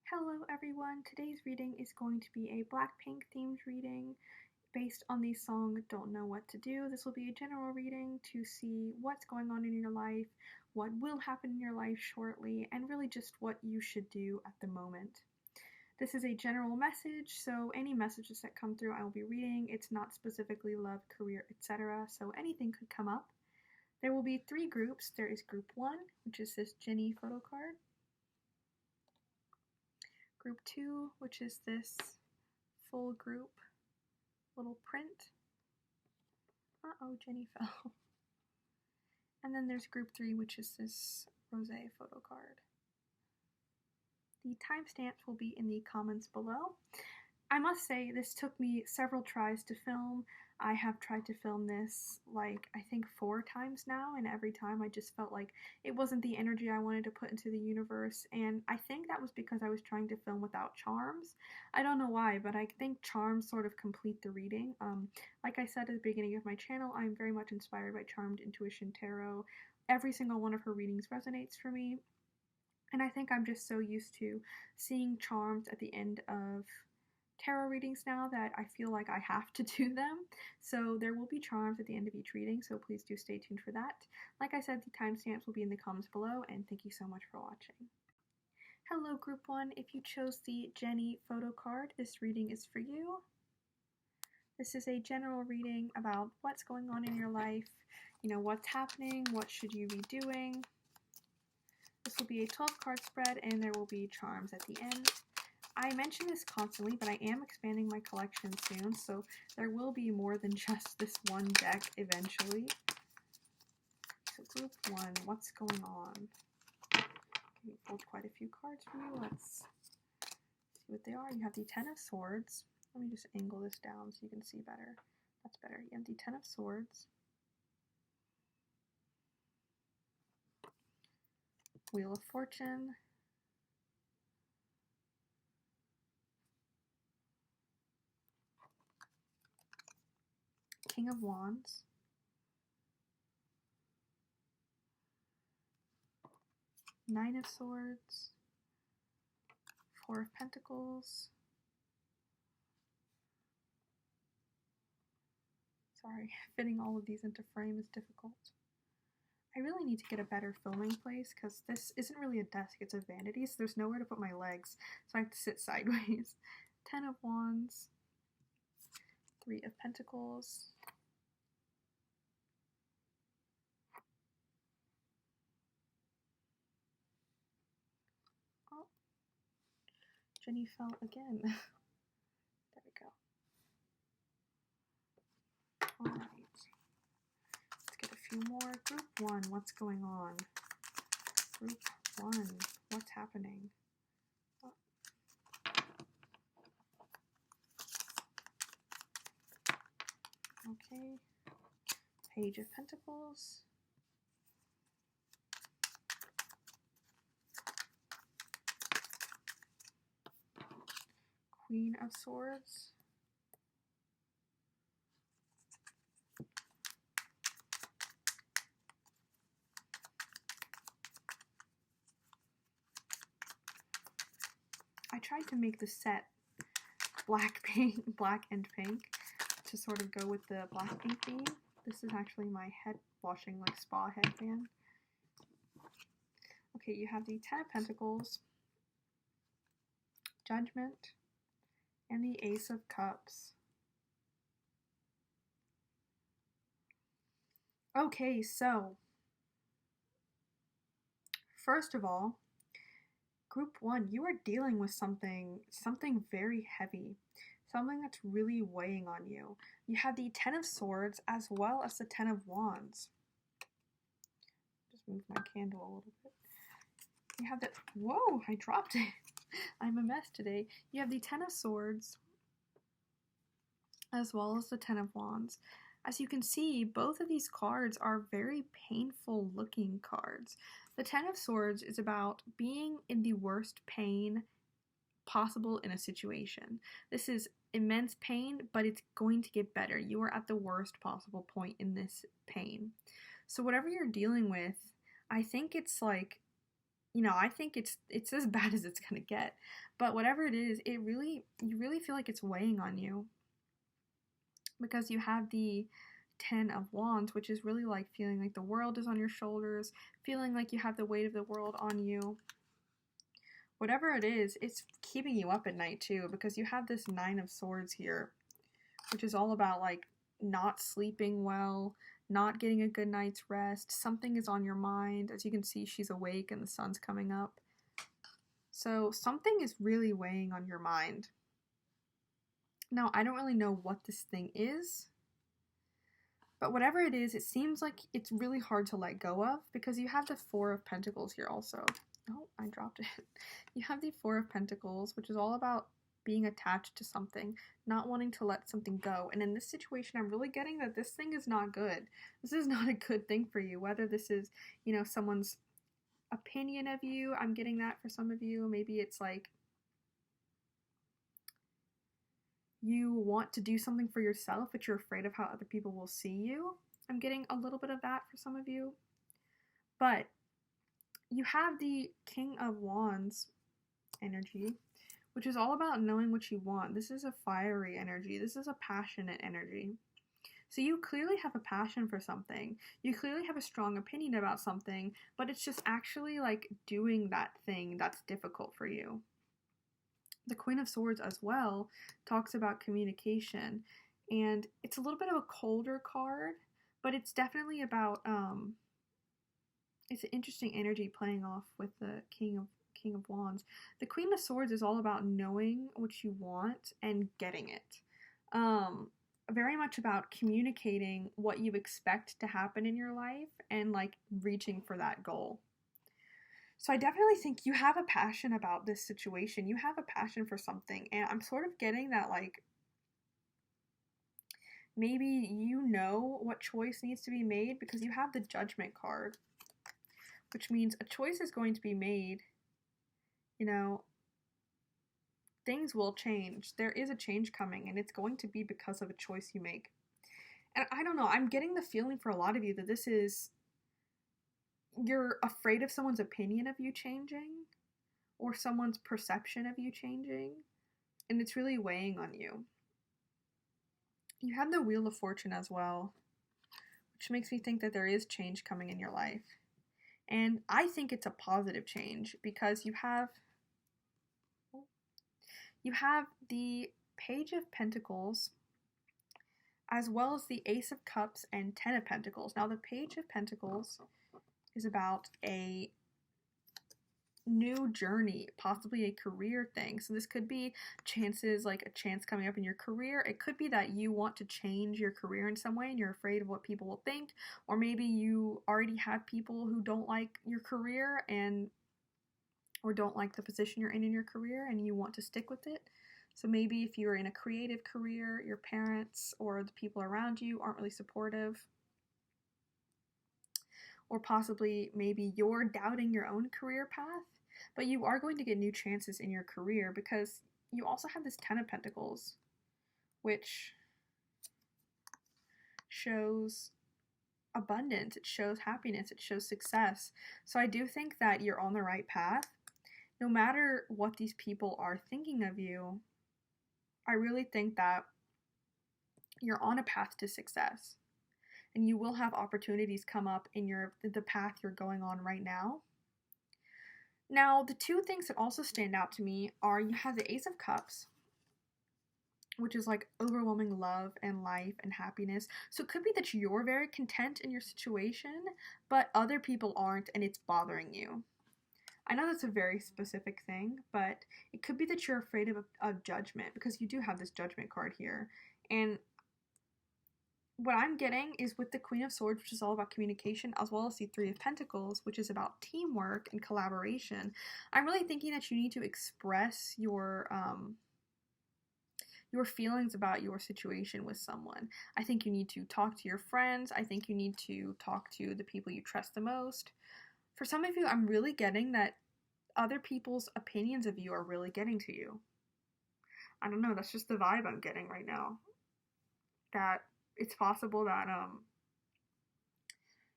Hello everyone, today's reading is going to be a Blackpink themed reading based on the song Don't Know What to Do. This will be a general reading to see what's going on in your life, what will happen in your life shortly, and really just what you should do at the moment. This is a general message, so any messages that come through I will be reading. It's not specifically love, career, etc., so anything could come up. There will be 3 groups. There is group 1, which is this Jennie photo card. Group 2, which is this full group little print. Uh-oh, Jennie fell. And then there's group 3, which is this rosé photo card. The timestamps will be in the comments below. I must say, this took me several tries to film. I have tried to film this I think 4 times now, and every time I just felt like it wasn't the energy I wanted to put into the universe, and I think that was because I was trying to film without charms. I don't know why, but I think charms sort of complete the reading. Like I said at the beginning of my channel, I'm very much inspired by Charmed Intuition Tarot. Every single one of her readings resonates for me, and I think I'm just so used to seeing charms at the end of tarot readings now that I feel like I have to do them. So there will be charms at the end of each reading, so please do stay tuned for that. Like I said, the timestamps will be in the comments below, and thank you so much for watching. Hello group 1, if you chose the Jennie photo card, this reading is for you. This is a general reading about what's going on in your life, what's happening, what should you be doing. This will be a 12 card spread, and there will be charms at the end. I mention this constantly, but I am expanding my collection soon, so there will be more than just this one deck eventually. So group 1, what's going on? We pulled quite a few cards for you. Let's see what they are. You have the 10 of Swords. Let me just angle this down so you can see better. That's better. You have the 10 of Swords. Wheel of Fortune. King of Wands. Nine of Swords. Four of Pentacles. Sorry, fitting all of these into frame is difficult. I really need to get a better filming place because this isn't really a desk, it's a vanity, so there's nowhere to put my legs, so I have to sit sideways. 10 of Wands. 3 of Pentacles. Oh, Jennie fell again. There we go. Alright. Let's get a few more. Group 1, what's going on? Group 1, what's happening? Oh. Okay. Page of Pentacles. Queen of Swords. I tried to make the set black and pink to sort of go with the Blackpink theme. This is actually my head washing spa headband. Okay, you have the 10 of Pentacles, Judgment, and the Ace of Cups. Okay, so first of all, Group 1, you are dealing with something very heavy, something that's really weighing on you. You have the 10 of Swords as well as the 10 of Wands. Just move my candle a little bit. You have the, whoa, I dropped it. I'm a mess today. You have the 10 of Swords as well as the 10 of Wands. As you can see, both of these cards are very painful looking cards. The 10 of Swords is about being in the worst pain possible in a situation. This is immense pain, but it's going to get better. You are at the worst possible point in this pain. So whatever you're dealing with, I think it's I think it's as bad as it's gonna get. But whatever it is, you really feel like it's weighing on you because you have the Ten of Wands, which is really like feeling like the world is on your shoulders, feeling like you have the weight of the world on you. Whatever it is, it's keeping you up at night too, because you have this Nine of Swords here, which is all about like not sleeping well, not getting a good night's rest. Something is on your mind. As you can see, she's awake and the sun's coming up. So something is really weighing on your mind. Now, I don't really know what this thing is, but whatever it is, it seems like it's really hard to let go of because you have the Four of Pentacles here also. Oh, I dropped it. You have the Four of Pentacles, which is all about being attached to something, not wanting to let something go. And in this situation, I'm really getting that this thing is not good. This is not a good thing for you, whether this is, someone's opinion of you. I'm getting that for some of you. Maybe it's like you want to do something for yourself, but you're afraid of how other people will see you. I'm getting a little bit of that for some of you. But you have the King of Wands energy, which is all about knowing what you want. This is a fiery energy. This is a passionate energy. So you clearly have a passion for something. You clearly have a strong opinion about something, but it's just actually like doing that thing that's difficult for you. The Queen of Swords as well talks about communication, and it's a little bit of a colder card, but it's definitely about it's an interesting energy playing off with the King of Wands. The Queen of Swords is all about knowing what you want and getting it. Very much about communicating what you expect to happen in your life and like reaching for that goal. So I definitely think you have a passion about this situation. You have a passion for something, and I'm sort of getting that like maybe you know what choice needs to be made because you have the Judgment card, which means a choice is going to be made. Things will change. There is a change coming, and it's going to be because of a choice you make. And I don't know, I'm getting the feeling for a lot of you that this is, you're afraid of someone's opinion of you changing or someone's perception of you changing, and it's really weighing on you. You have the Wheel of Fortune as well, which makes me think that there is change coming in your life. And I think it's a positive change because you have the Page of Pentacles as well as the Ace of Cups and Ten of Pentacles. Now, the Page of Pentacles is about a new journey, possibly a career thing. So this could be chances, like a chance coming up in your career. It could be that you want to change your career in some way and you're afraid of what people will think, or maybe you already have people who don't like your career or don't like the position you're in your career and you want to stick with it. So maybe if you're in a creative career, your parents or the people around you aren't really supportive. Or possibly maybe you're doubting your own career path, but you are going to get new chances in your career because you also have this Ten of Pentacles, which shows abundance, it shows happiness, it shows success. So I do think that you're on the right path. No matter what these people are thinking of you, I really think that you're on a path to success. And you will have opportunities come up in the path you're going on right now. Now, the two things that also stand out to me are you have the Ace of Cups, which is like overwhelming love and life and happiness. So it could be that you're very content in your situation, but other people aren't and it's bothering you. I know that's a very specific thing, but it could be that you're afraid of judgment because you do have this Judgment card here. And what I'm getting is with the Queen of Swords, which is all about communication, as well as the Three of Pentacles, which is about teamwork and collaboration. I'm really thinking that you need to express your feelings about your situation with someone. I think you need to talk to your friends. I think you need to talk to the people you trust the most. For some of you, I'm really getting that other people's opinions of you are really getting to you. I don't know, that's just the vibe I'm getting right now. That it's possible that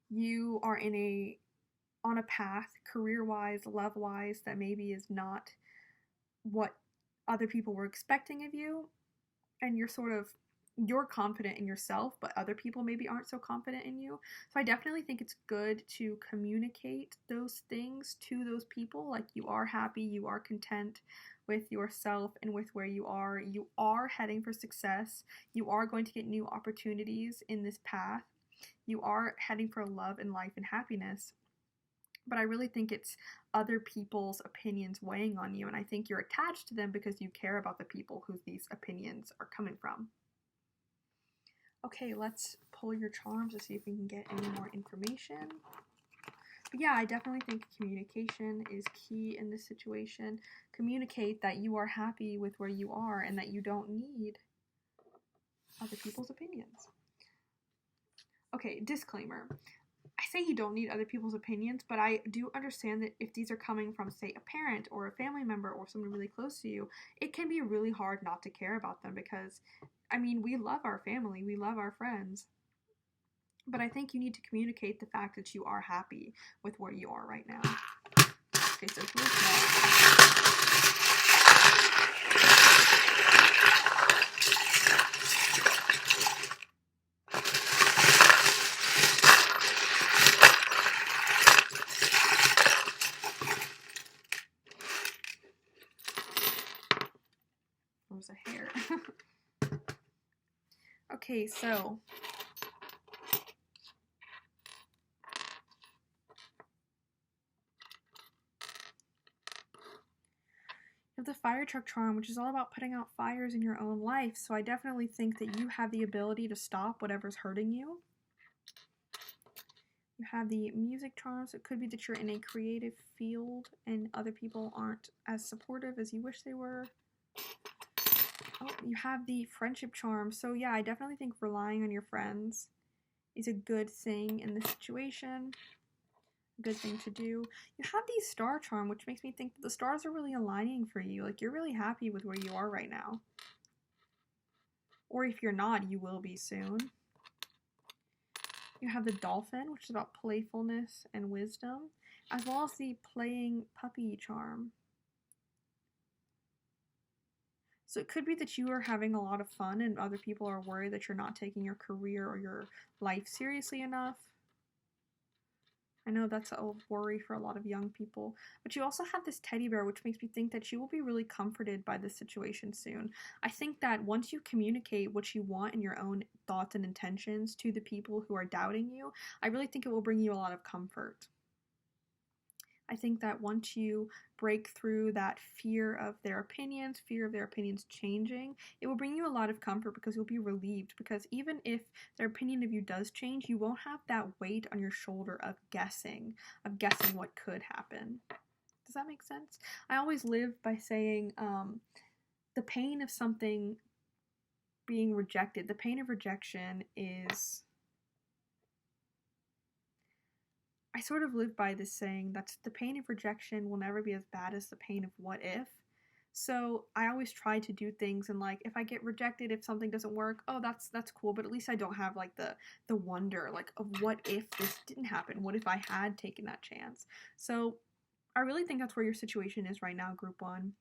you are in a on a path, career-wise, love-wise, that maybe is not what other people were expecting of you, and you're confident in yourself, but other people maybe aren't so confident in you. So I definitely think it's good to communicate those things to those people. Like, you are happy, you are content with yourself and with where you are heading for success, you are going to get new opportunities in this path, you are heading for love and life and happiness. But I really think it's other people's opinions weighing on you, and I think you're attached to them because you care about the people who these opinions are coming from. Okay, let's pull your charms to see if we can get any more information. But yeah, I definitely think communication is key in this situation. Communicate that you are happy with where you are and that you don't need other people's opinions. Okay, disclaimer. I say you don't need other people's opinions, but I do understand that if these are coming from, say, a parent or a family member or someone really close to you, it can be really hard not to care about them because, I mean, we love our family, we love our friends, but I think you need to communicate the fact that you are happy with where you are right now. Okay, so here's that. There's a hair. Okay, so you have the fire truck charm, which is all about putting out fires in your own life. So I definitely think that you have the ability to stop whatever's hurting you. You have the music charm, so it could be that you're in a creative field and other people aren't as supportive as you wish they were. Oh, you have the friendship charm. So yeah, I definitely think relying on your friends is a good thing in this situation. A good thing to do. You have the star charm, which makes me think that the stars are really aligning for you. Like, you're really happy with where you are right now. Or if you're not, you will be soon. You have the dolphin, which is about playfulness and wisdom, as well as the playing puppy charm. So it could be that you are having a lot of fun and other people are worried that you're not taking your career or your life seriously enough. I know that's a worry for a lot of young people. But you also have this teddy bear, which makes me think that you will be really comforted by this situation soon. I think that once you communicate what you want and your own thoughts and intentions to the people who are doubting you, I really think it will bring you a lot of comfort. I think that once you break through that fear of their opinions changing, it will bring you a lot of comfort because you'll be relieved. Because even if their opinion of you does change, you won't have that weight on your shoulder of guessing what could happen. Does that make sense? I always live by saying the pain of something being rejected, the pain of rejection is... I sort of live by this saying that the pain of rejection will never be as bad as the pain of what if. So I always try to do things and, like, if I get rejected, if something doesn't work, oh, that's cool, but at least I don't have like the wonder like of what if this didn't happen? What if I had taken that chance? So I really think that's where your situation is right now, Group 1.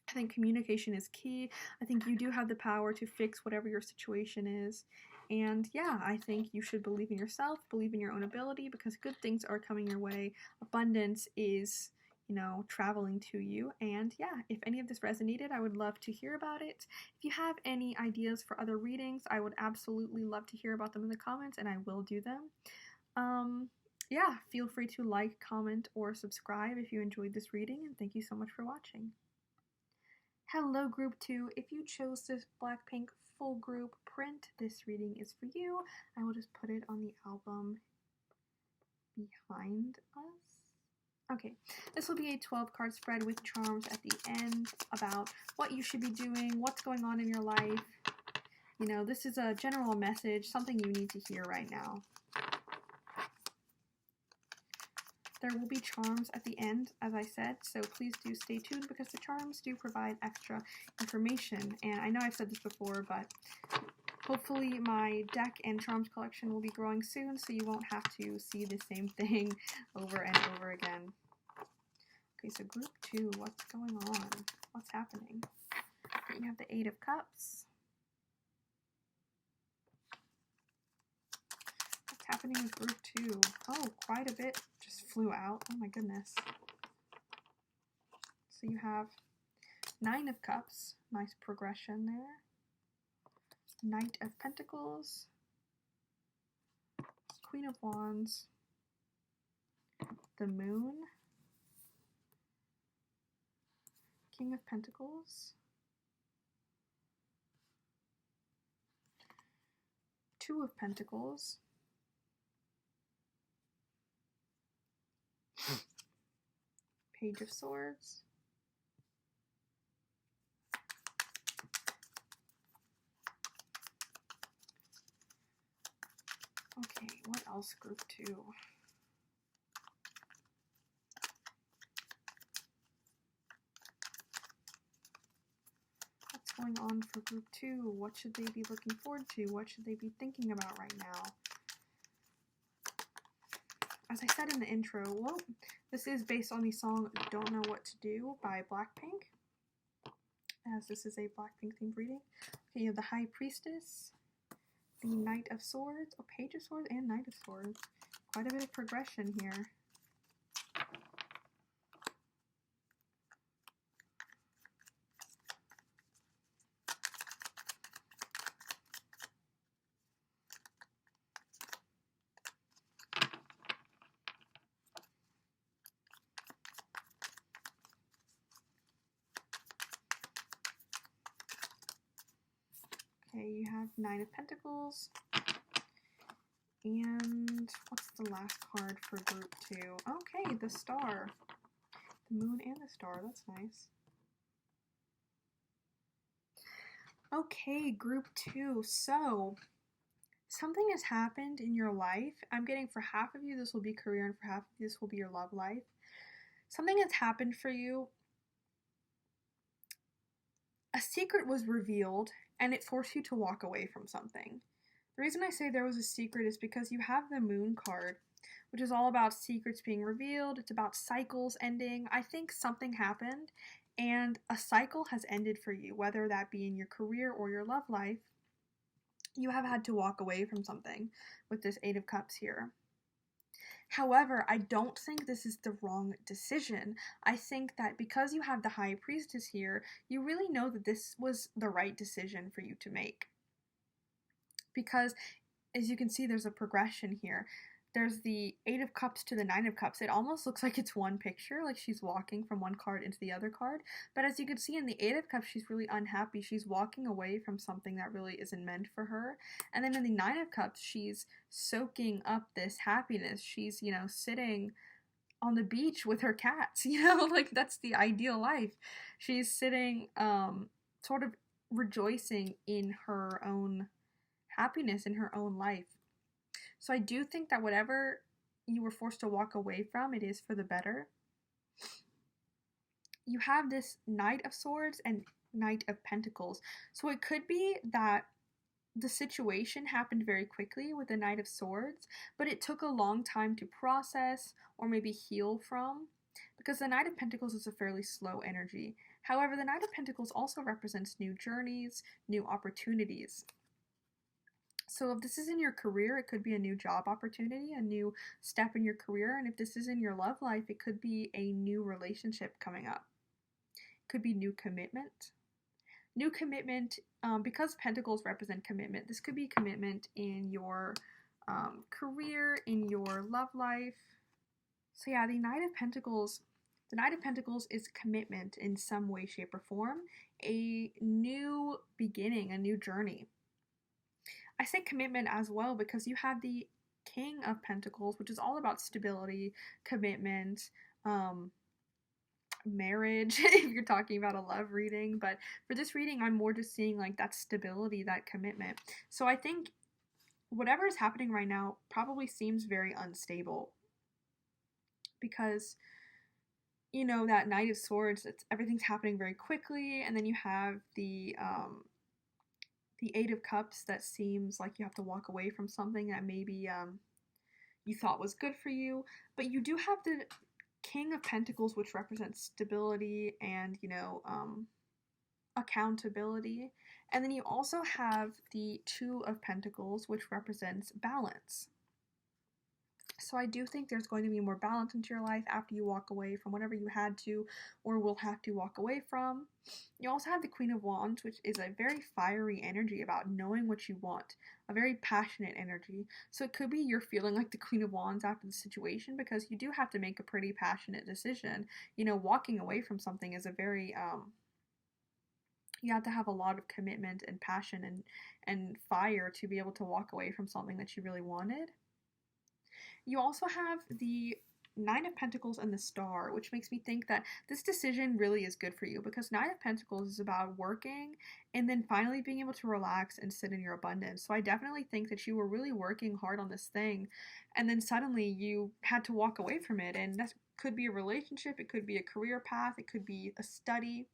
I think communication is key. I think you do have the power to fix whatever your situation is. And yeah, I think you should believe in yourself, believe in your own ability, because good things are coming your way. Abundance is, traveling to you. And yeah, if any of this resonated, I would love to hear about it. If you have any ideas for other readings, I would absolutely love to hear about them in the comments, and I will do them. Yeah, feel free to like, comment, or subscribe if you enjoyed this reading, and thank you so much for watching. Hello, Group 2. If you chose this Blackpink full group print, this reading is for you. I will just put it on the album behind us. Okay, this will be a 12-card spread with charms at the end about what you should be doing, what's going on in your life. This is a general message, something you need to hear right now. There will be charms at the end, as I said, so please do stay tuned because the charms do provide extra information. And I know I've said this before, but Hopefully my deck and charms collection will be growing soon, so you won't have to see the same thing over and over again. Okay, so group 2, what's going on? What's happening? Okay, you have the 8 of Cups. What's happening with group 2? Oh, quite a bit just flew out. Oh my goodness. So you have 9 of Cups. Nice progression there. Knight of Pentacles. Queen of Wands. The Moon. King of Pentacles. 2 of Pentacles. Page of Swords. Okay, what else, group 2? What's going on for group 2? What should they be looking forward to? What should they be thinking about right now? As I said in the intro, well, this is based on the song Don't Know What to Do by Blackpink, as this is a Blackpink themed reading. Okay, you have the High Priestess, the Knight of Swords, a Page of Swords, and Knight of Swords. Quite a bit of progression here. Okay, you have 9 of Pentacles. And what's the last card for group 2? Okay, the Star. The Moon and the Star, that's nice. Okay, group 2. So, something has happened in your life. I'm getting for half of you this will be career and for half of you this will be your love life. Something has happened for you. A secret was revealed and it forced you to walk away from something. The reason I say there was a secret is because you have the Moon card, which is all about secrets being revealed. It's about cycles ending. I think something happened and a cycle has ended for you, whether that be in your career or your love life. You have had to walk away from something with this 8 of Cups here. However, I don't think this is the wrong decision. I think that because you have the High Priestess here, you really know that this was the right decision for you to make. Because, as you can see, there's a progression here. There's the 8 of Cups to the 9 of Cups. It almost looks like it's one picture, like she's walking from one card into the other card. But as you can see in the 8 of Cups, she's really unhappy. She's walking away from something that really isn't meant for her. And then in the 9 of Cups, she's soaking up this happiness. She's, you know, sitting on the beach with her cats, you know, like that's the ideal life. She's sitting, sort of rejoicing in her own happiness, in her own life. So I do think that whatever you were forced to walk away from, it is for the better. You have this Knight of Swords and Knight of Pentacles. So it could be that the situation happened very quickly with the Knight of Swords, but it took a long time to process or maybe heal from, because the Knight of Pentacles is a fairly slow energy. However, the Knight of Pentacles also represents new journeys, new opportunities. So if this is in your career, it could be a new job opportunity, a new step in your career. And if this is in your love life, it could be a new relationship coming up. It could be new commitment. New commitment, because Pentacles represent commitment, this could be commitment in your career, in your love life. So yeah, the Knight of Pentacles is commitment in some way, shape, or form, a new beginning, a new journey. I say commitment as well because you have the King of Pentacles, which is all about stability, commitment, marriage, if you're talking about a love reading. But for this reading, I'm more just seeing like that stability, that commitment. So I think whatever is happening right now probably seems very unstable because, you know, that Knight of Swords, everything's happening very quickly, and then you have the the Eight of Cups, that seems like you have to walk away from something that maybe you thought was good for you. But you do have the King of Pentacles, which represents stability and, accountability. And then you also have the Two of Pentacles, which represents balance. So I do think there's going to be more balance into your life after you walk away from whatever you had to or will have to walk away from. You also have the Queen of Wands, which is a very fiery energy about knowing what you want, a very passionate energy. So it could be you're feeling like the Queen of Wands after the situation, because you do have to make a pretty passionate decision. Walking away from something is a very you have to have a lot of commitment and passion and fire to be able to walk away from something that you really wanted. You also have the Nine of Pentacles and the Star, which makes me think that this decision really is good for you, because Nine of Pentacles is about working and then finally being able to relax and sit in your abundance. So I definitely think that you were really working hard on this thing, and then suddenly you had to walk away from it. And that could be a relationship, it could be a career path, it could be a study,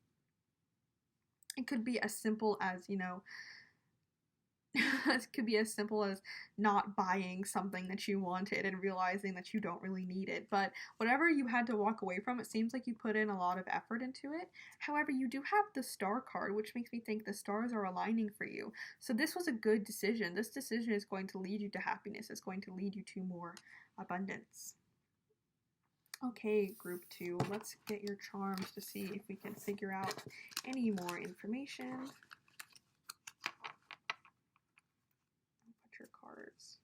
it could be as simple as, it could be as simple as not buying something that you wanted and realizing that you don't really need it. But whatever you had to walk away from, it seems like you put in a lot of effort into it. However, you do have the Star card, which makes me think the stars are aligning for you. So this was a good decision. This decision is going to lead you to happiness. It's going to lead you to more abundance. Okay, group 2, let's get your charms to see if we can figure out any more information. Put your cards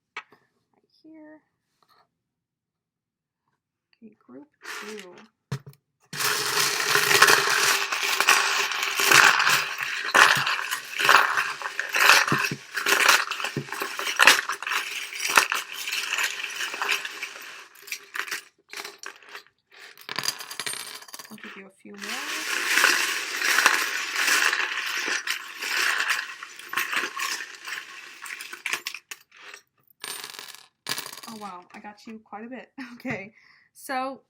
right here. Okay, group 2. I'll give you a few more. Oh wow, I got you quite a bit. Okay, so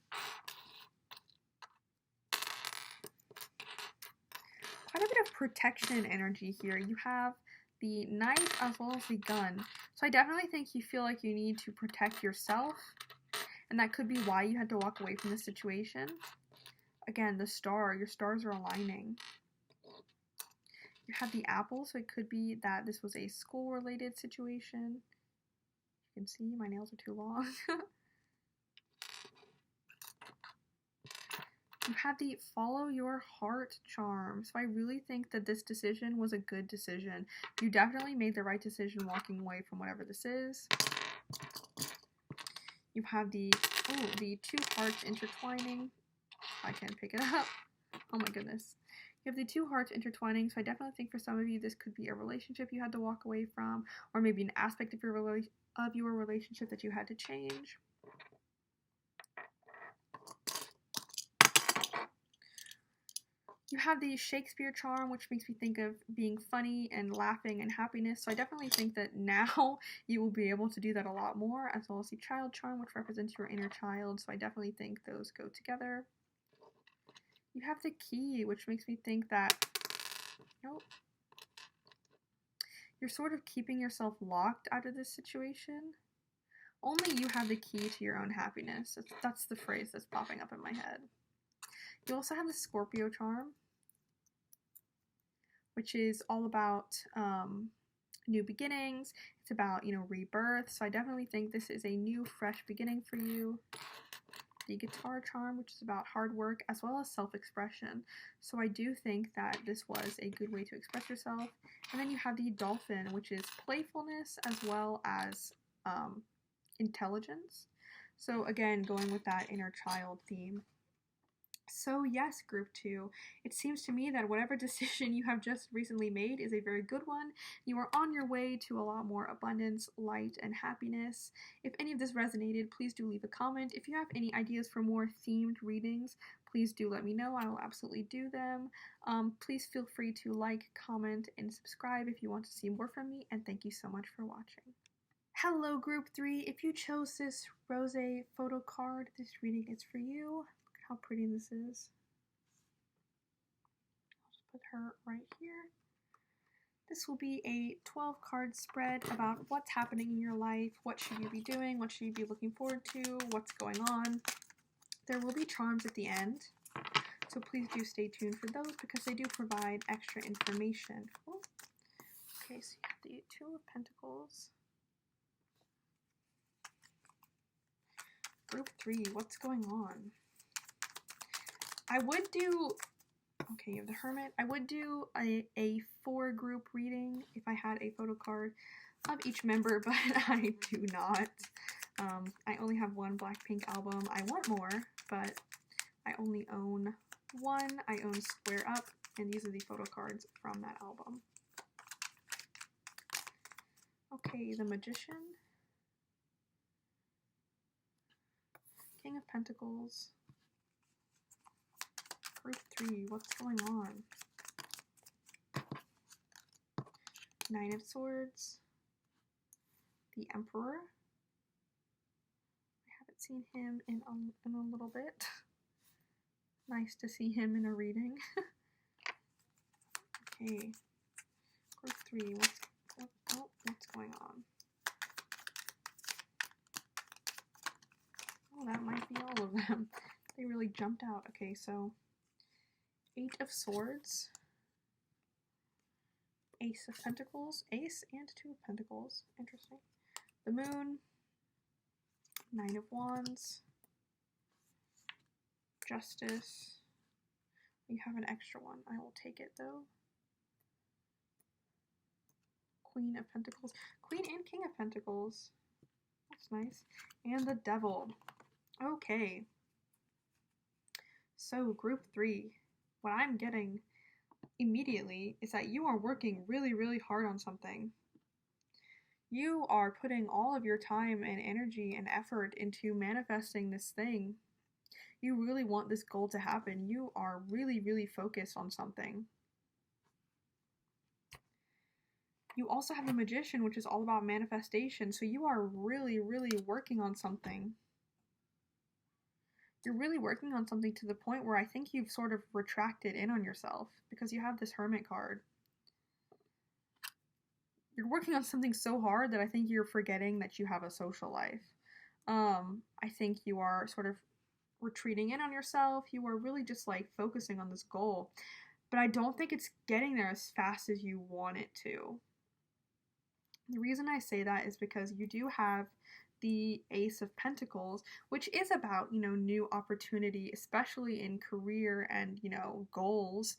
quite a bit of protection energy here. You have the knight as well as the gun. So I definitely think you feel like you need to protect yourself, and that could be why you had to walk away from this situation. Again, the star, your stars are aligning. You have the apple, so it could be that this was a school-related situation. You can see my nails are too long. You have the follow your heart charm. So I really think that this decision was a good decision. You definitely made the right decision walking away from whatever this is. You have the two hearts intertwining. I can pick it up. Oh my goodness. You have the two hearts intertwining, so I definitely think for some of you this could be a relationship you had to walk away from, or maybe an aspect of your relationship that you had to change. You have the Shakespeare charm, which makes me think of being funny and laughing and happiness. So I definitely think that now you will be able to do that a lot more, as well as the child charm, which represents your inner child. So I definitely think those go together. You have the key, which makes me think that, you're sort of keeping yourself locked out of this situation. Only you have the key to your own happiness. That's the phrase that's popping up in my head. You also have the Scorpio charm, which is all about new beginnings. It's about, rebirth. So I definitely think this is a new, fresh beginning for you. The guitar charm, which is about hard work as well as self-expression. So I do think that this was a good way to express yourself. And then you have the dolphin, which is playfulness as well as intelligence. So again, going with that inner child theme. So yes, group 2, it seems to me that whatever decision you have just recently made is a very good one. You are on your way to a lot more abundance, light, and happiness. If any of this resonated, please do leave a comment. If you have any ideas for more themed readings, please do let me know. I will absolutely do them. Please feel free to like, comment, and subscribe if you want to see more from me, and thank you so much for watching. Hello, group 3. If you chose this rose photo card, this reading is for you. How pretty this is. I'll just put her right here. This will be a 12 card spread about what's happening in your life, what should you be doing, what should you be looking forward to, what's going on. There will be charms at the end, so please do stay tuned for those because they do provide extra information. Oh. Okay, so you have the Two of Pentacles. Group 3, what's going on? I would do, okay, you have the Hermit. I would do a 4-group reading if I had a photo card of each member, but I do not. I only have one Blackpink album. I want more, but I only own one. I own Square Up, and these are the photo cards from that album. Okay, the Magician. King of Pentacles. Group 3, what's going on? Nine of Swords. The Emperor. I haven't seen him in a little bit. Nice to see him in a reading. Okay. Group 3, what's going on? Oh, that might be all of them. They really jumped out. Okay, so 8 of Swords, Ace of Pentacles, Ace and 2 of Pentacles. Interesting. The Moon, 9 of Wands, Justice. We have an extra one. I will take it though. Queen of Pentacles, Queen and King of Pentacles. That's nice. And the Devil. Okay. So group 3, what I'm getting immediately is that you are working really, really hard on something. You are putting all of your time and energy and effort into manifesting this thing. You really want this goal to happen. You are really, really focused on something. You also have the Magician, which is all about manifestation. So you are really, really working on something. You're really working on something to the point where I think you've sort of retracted in on yourself because you have this Hermit card. You're working on something so hard that I think you're forgetting that you have a social life. I think you are sort of retreating in on yourself. You are really just like focusing on this goal. But I don't think it's getting there as fast as you want it to. The reason I say that is because you do have the Ace of Pentacles, which is about, you know, new opportunity, especially in career and, you know, goals,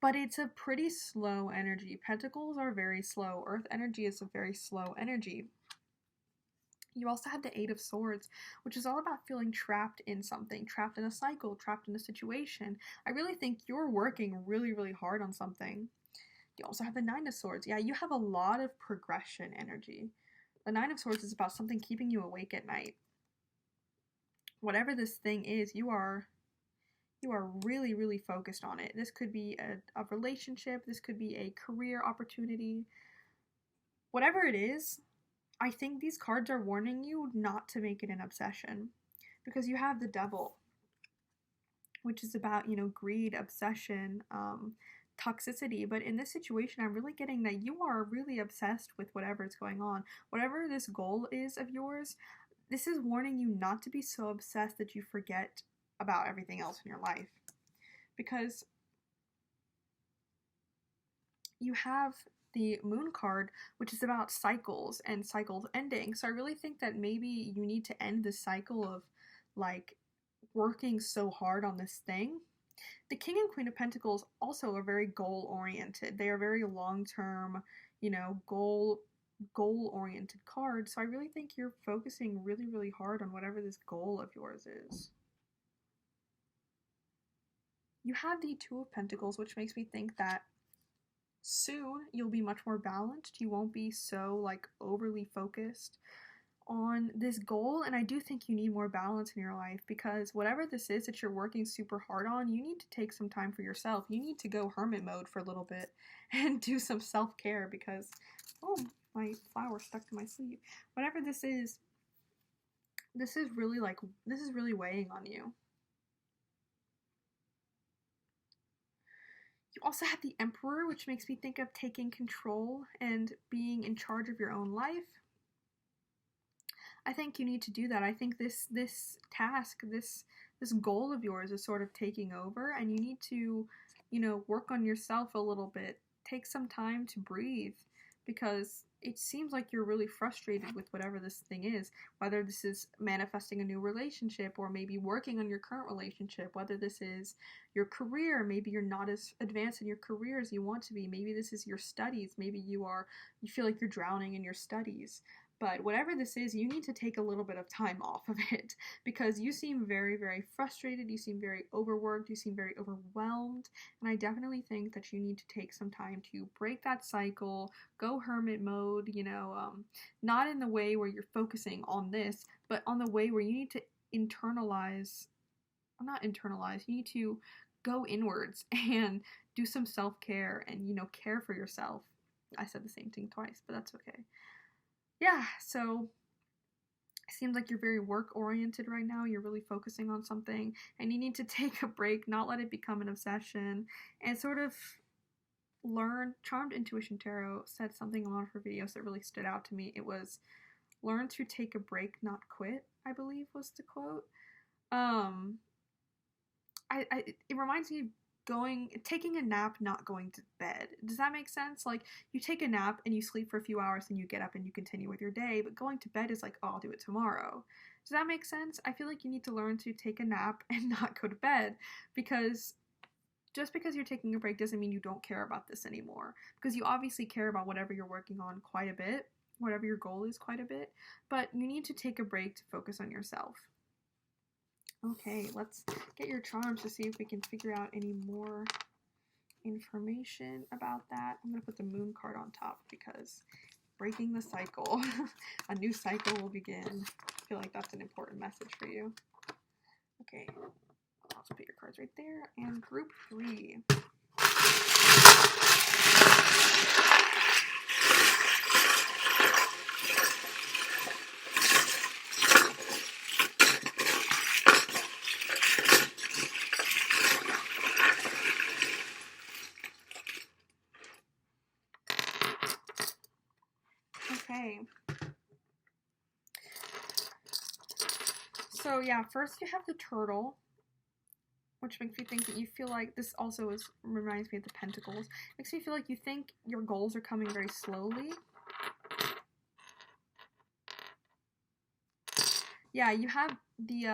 but it's a pretty slow energy. Pentacles are very slow. Earth energy is a very slow energy. You also have the Eight of Swords, which is all about feeling trapped in something, trapped in a cycle, trapped in a situation. I really think you're working really, really hard on something. You also have the Nine of Swords. Yeah, you have a lot of progression energy. The Nine of Swords is about something keeping you awake at night. Whatever this thing is, you are really, really focused on it. This could be a relationship. This could be a career opportunity. Whatever it is, I think these cards are warning you not to make it an obsession. Because you have the Devil, which is about, you know, greed, obsession, toxicity. But in this situation, I'm really getting that you are really obsessed with whatever is going on. Whatever this goal is of yours, this is warning you not to be so obsessed that you forget about everything else in your life. Because you have the Moon card, which is about cycles and cycles ending. So I really think that maybe you need to end the cycle of like working so hard on this thing. The King and Queen of Pentacles also are very goal-oriented. They are very long-term, you know, goal-oriented cards. So I really think you're focusing really, really hard on whatever this goal of yours is. You have the Two of Pentacles, which makes me think that soon you'll be much more balanced. You won't be so like overly focused on this goal, and I do think you need more balance in your life because whatever this is that you're working super hard on, you need to take some time for yourself. You need to go hermit mode for a little bit and do some self-care because, oh, my flower stuck to my sleeve. Whatever this is really weighing on you. You also have the Emperor, which makes me think of taking control and being in charge of your own life. I think you need to do that. I think this task, this goal of yours is sort of taking over, and you need to, work on yourself a little bit. Take some time to breathe, because it seems like you're really frustrated with whatever this thing is, whether this is manifesting a new relationship or maybe working on your current relationship, whether this is your career, maybe you're not as advanced in your career as you want to be, maybe this is your studies, maybe you feel like you're drowning in your studies. But whatever this is, you need to take a little bit of time off of it, because you seem very, very frustrated, you seem very overworked, you seem very overwhelmed, and I definitely think that you need to take some time to break that cycle, go hermit mode, not in the way where you're focusing on this, but on the way where you need to you need to go inwards and do some self-care and, care for yourself. I said the same thing twice, but that's okay. Yeah, so it seems like you're very work-oriented right now. You're really focusing on something, and you need to take a break, not let it become an obsession, and sort of learn. Charmed Intuition Tarot said something in one of her videos that really stood out to me. It was, learn to take a break, not quit, I believe was the quote. It reminds me of taking a nap, not going to bed. Does that make sense? Like, you take a nap and you sleep for a few hours and you get up and you continue with your day, but going to bed is like, oh, I'll do it tomorrow. Does that make sense? I feel like you need to learn to take a nap and not go to bed, because just because you're taking a break doesn't mean you don't care about this anymore, because you obviously care about whatever you're working on quite a bit, whatever your goal is quite a bit, but you need to take a break to focus on yourself. Okay, let's get your charms to see if we can figure out any more information about that. I'm going to put the moon card on top because breaking the cycle, a new cycle will begin. I feel like that's an important message for you. Okay, I'll just put your cards right there. And group 3. Okay. So yeah, first you have the Turtle, which makes me think that you feel like, this also reminds me of the Pentacles. Makes me feel like you think your goals are coming very slowly. Yeah, you have the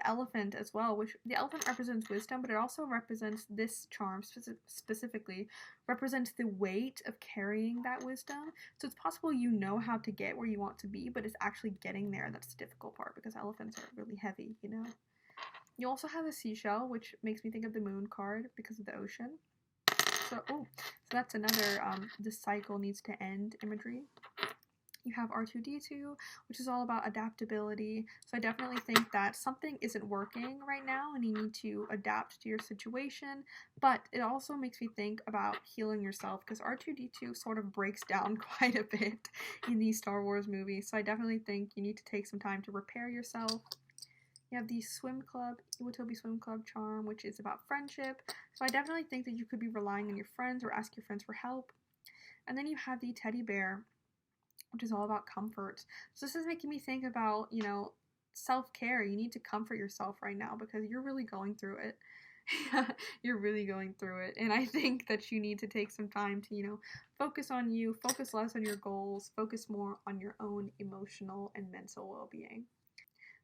Elephant as well, which the elephant represents wisdom, but it also represents, this charm specifically represents the weight of carrying that wisdom. So it's possible you know how to get where you want to be, but it's actually getting there that's the difficult part, because elephants are really heavy, You also have a seashell, which makes me think of the moon card because of the ocean. So that's another the cycle needs to end imagery. You have R2-D2, which is all about adaptability. So I definitely think that something isn't working right now and you need to adapt to your situation. But it also makes me think about healing yourself, because R2-D2 sort of breaks down quite a bit in these Star Wars movies. So I definitely think you need to take some time to repair yourself. You have the Swim Club, Iwatobi Swim Club charm, which is about friendship. So I definitely think that you could be relying on your friends or ask your friends for help. And then you have the Teddy Bear, which is all about comfort. So this is making me think about, self-care. You need to comfort yourself right now because you're really going through it. You're really going through it. And I think that you need to take some time to, focus on you, focus less on your goals, focus more on your own emotional and mental well-being.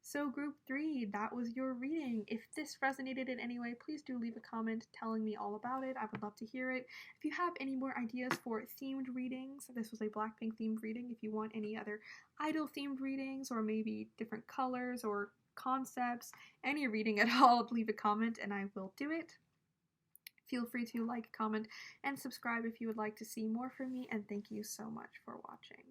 So group 3, that was your reading. If this resonated in any way, please do leave a comment telling me all about it. I would love to hear it. If you have any more ideas for themed readings, this was a Blackpink themed reading. If you want any other idol themed readings, or maybe different colors or concepts, any reading at all, leave a comment and I will do it. Feel free to like, comment, and subscribe if you would like to see more from me, and thank you so much for watching.